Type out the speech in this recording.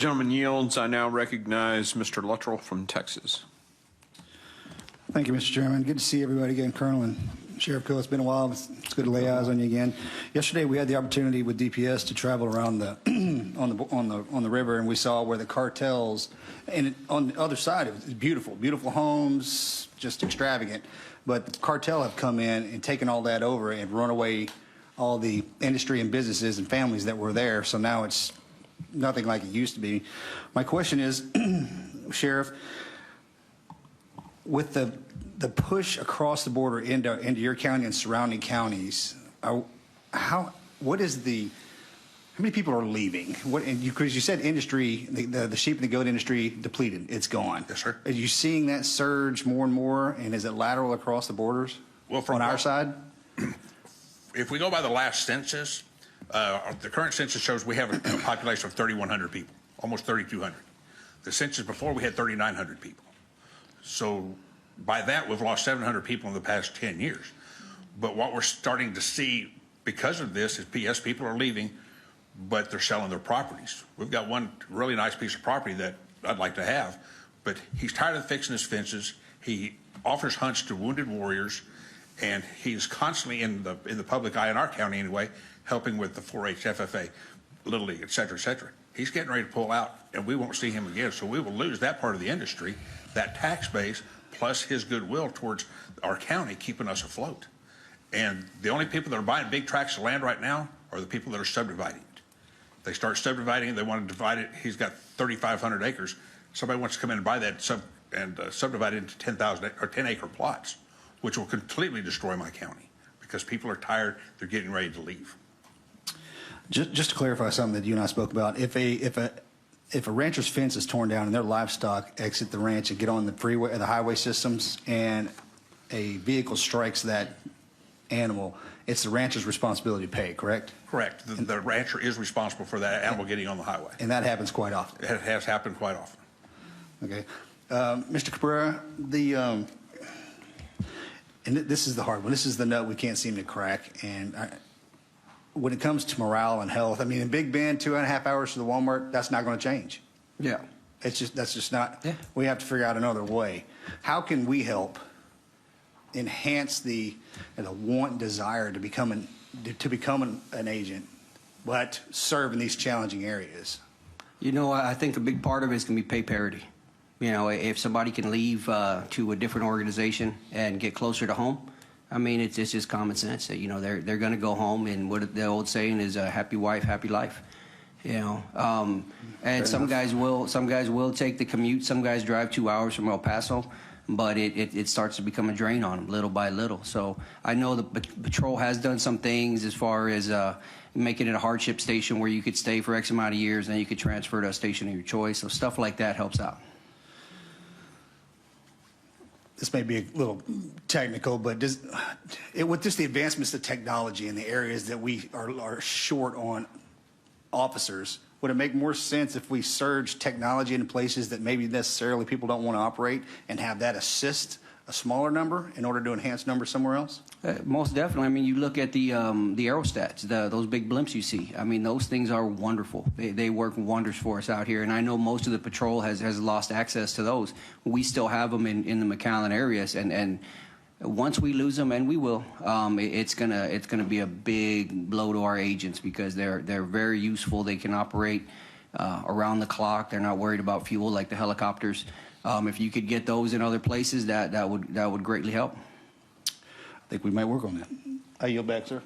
Gentleman yields. I now recognize Mr. Luttrell from Texas. Thank you, Mr. Chairman. Good to see everybody again, Colonel and Sheriff Coe. It's been a while. It's good to lay eyes on you again. Yesterday, we had the opportunity with DPS to travel around the on the river, and we saw where the cartels, and on the other side, it was beautiful, beautiful homes, just extravagant. But the cartel have come in and taken all that over and run away all the industry and businesses and families that were there. So now it's nothing like it used to be. My question is, Sheriff, with the push across the border into your county and surrounding counties, how many people are leaving? Because you said industry, the sheep and the goat industry depleted, it's gone. Yes, sir. Are you seeing that surge more and more, and is it lateral across the borders? Well, on our side? If we go by the last census, the current census shows we have a population of 3,100 people, almost 3,200. The census before, we had 3,900 people. So by that, we've lost 700 people in the past 10 years. But what we're starting to see because of this is, yes, people are leaving, but they're selling their properties. We've got one really nice piece of property that I'd like to have, but he's tired of fixing his fences. He offers hunts to wounded warriors, and he's constantly in the public eye in our county anyway, helping with the 4-H, FFA, Little League, et cetera, et cetera. He's getting ready to pull out, and we won't see him again. So we will lose that part of the industry, that tax base, plus his goodwill towards our county keeping us afloat. And the only people that are buying big tracts of land right now are the people that are subdividing it. They start subdividing it, they want to divide it. He's got 3,500 acres. Somebody wants to come in and buy that subdivide it into 10,000 or 10-acre plots, which will completely destroy my county because people are tired. They're getting ready to leave. Just to clarify something that you and I spoke about, if a rancher's fence is torn down and their livestock exit the ranch and get on the freeway, the highway systems, and a vehicle strikes that animal, it's the rancher's responsibility to pay, correct? Correct. The rancher is responsible for that animal getting on the highway. And that happens quite often. It has happened quite often. Okay. Mr. Cabrera, and this is the hard one. This is the nut we can't seem to crack. And when it comes to morale and health, I mean, in Big Bend, 2.5 hours to the Walmart, that's not going to change. Yeah. That's just not. Yeah. We have to figure out another way. How can we help enhance the want and desire to become an agent, but serve in these challenging areas? You know, I think a big part of it is going to be pay parity. You know, if somebody can leave to a different organization and get closer to home, I mean, it's just common sense that, you know, they're going to go home, and what the old saying is, happy wife, happy life. You know, and some guys will take the commute. Some guys drive 2 hours from El Paso, but it starts to become a drain on them little by little. So I know the patrol has done some things as far as making it a hardship station where you could stay for X amount of years, and then you could transfer to a station of your choice. So stuff like that helps out. This may be a little technical, but with just the advancements of technology in the areas that we are short on officers, would it make more sense if we surge technology into places that maybe necessarily people don't want to operate and have that assist a smaller number in order to enhance numbers somewhere else? Most definitely. I mean, you look at the aerostats, those big blimps you see. I mean, those things are wonderful. They work wonders for us out here, and I know most of the patrol has lost access to those. We still have them in the McAllen areas, and once we lose them, and we will, it's gonna be a big blow to our agents because they're very useful. They can operate around the clock. They're not worried about fuel like the helicopters. If you could get those in other places, that would greatly help. I think we might work on that. I yield back, sir.